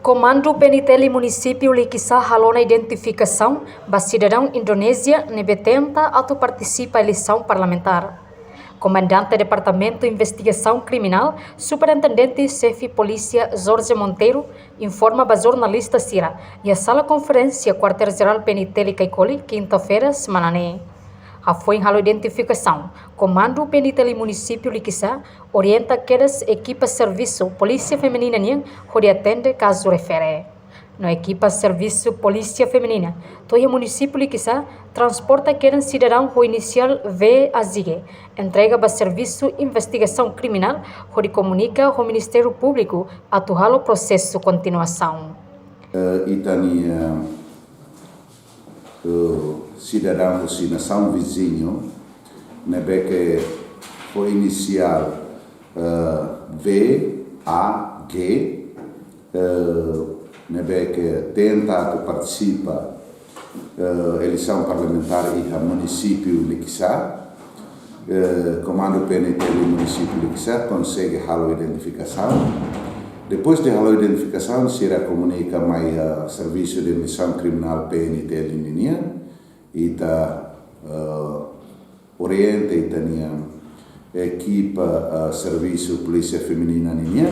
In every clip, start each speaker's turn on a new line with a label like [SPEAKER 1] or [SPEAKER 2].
[SPEAKER 1] Comando PNTL Município Liquiçá halou na identificação do cidadão Indonésia nebe tenta atu participa eleição parlamentar. Comandante do Departamento de Investigação Criminal, Superintendente-Chefe Polícia Jorge Monteiro, informa a jornalista Cira e a sala conferência Quartel-Geral PNTL Caicoli, quinta-feira, semana né. A foi em identificação, Comando PNTL Município Liquiçá orienta aquelas equipas de serviço Polícia Feminina que atende caso refere. Na equipa de serviço Polícia Feminina, todo o município Liquiçá transporta aquele cidadão que inicial vê a ZIG, entrega para serviço investigação criminal que comunica ao Ministério Público atuar o processo de continuação.
[SPEAKER 2] Cidadão de nação vizinho, que foi inicial VAG, que tenta participar eleição parlamentar e município Liquiçá, comando PNTL município Liquiçá consegue a identificação. Depois de a identificação, será comunica mais serviço de missão criminal PNTL linha e orienta e equipa serviço polícia feminina linha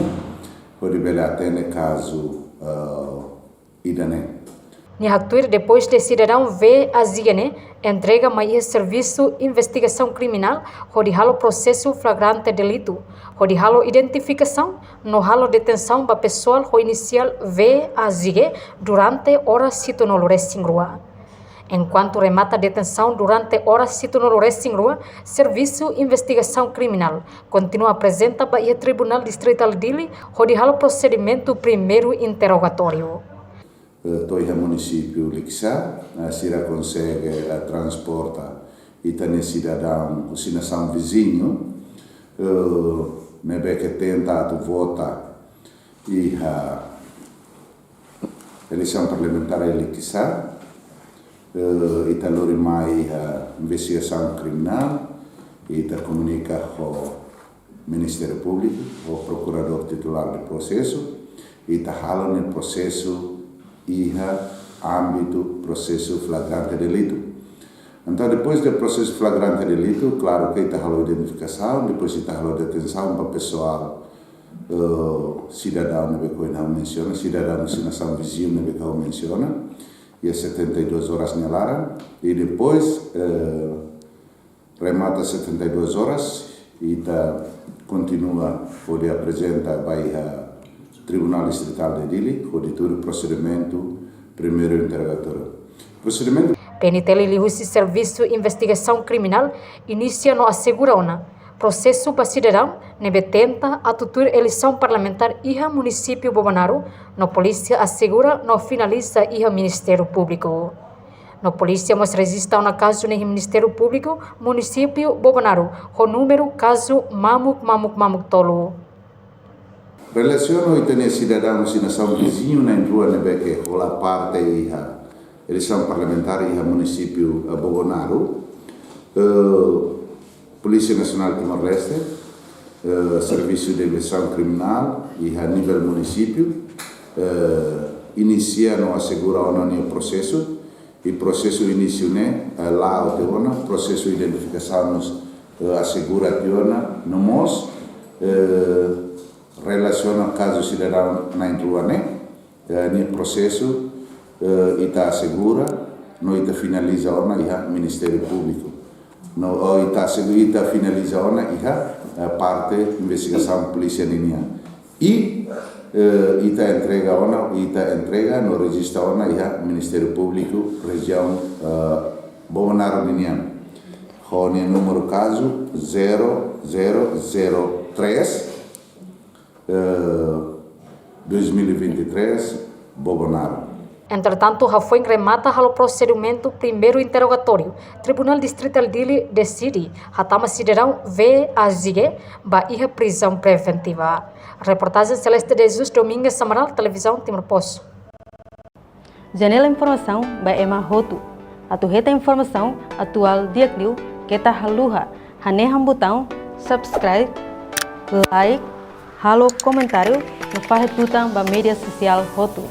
[SPEAKER 2] pode atender caso idane.
[SPEAKER 1] Nihatur depois de cidadão vê a zigane entrega mais serviço investigação criminal o processo flagrante delito o identificação no halo detenção para pessoal o inicial vê a zige durante horas situnolores em rua. Enquanto remata a detenção durante horas situnolores em rua, serviço investigação criminal continua apresenta para o Tribunal Distrital Dili o procedimento primeiro interrogatório.
[SPEAKER 2] Todo o município Liquiçá, se consegue transportar e tem cidadão de nação vizinho, que tenta votar e a eleição parlamentar em Liquiçá, e tem mais investigação criminal e comunica ao Ministério Público, ao procurador titular do processo e está no processo e âmbito processo flagrante delito. Então, depois do processo flagrante delito, claro que está a identificação, depois está a detenção para pessoal cidadão que não menciona, cidadão de nação vizinho que não menciona, e é 72 horas nelara, e depois remata 72 horas e continua pode apresentar vai Tribunal Distrital de Dili, o procedimento primeiro interrogatório. Procedimento
[SPEAKER 1] PNTL Lihusi Serviço Investigação Criminal inicia no assegurona processo para cidadão nebe tenta a tutur eleição parlamentar iha município Bobanaro, no polícia assegura no finaliza iha Ministério Público. No polícia mos registra na caso no Ministério Público município Bobanaro, o número caso Mamuk Tolo.
[SPEAKER 2] Relaciono e tem cidadãos de nação vizinho na rua que rola parte e a eleição parlamentar e a município Bobanaro, Polícia Nacional Timor-Leste, Serviço de Investigação Criminal e a nível município, iniciam a segurar o processo e processo inicio lá o processo de identificação assegura no MOS, relaciona o caso cidadão na rua no processo e está segura, não está finaliza o Ministério Público. No está finaliza a parte investigação polícia linha e está entrega no registro Ministério Público região Bobanaro linha com o número caso 0003 2023 Bobanaro.
[SPEAKER 1] Entretanto, já foi remata o procedimento primeiro interrogatório. Tribunal Distrital Dili decide a cidadão vê a ZIG para prisão preventiva. Reportagem Celeste de Jesus Domingues Samaral, Televisão Timor-Poço.
[SPEAKER 3] Janela Informação by Emma Roto. Atuheta informação atual diakliu kita haluha. Haneham botão subscribe, like, halo comentário no farretutang ba mídia social Roto.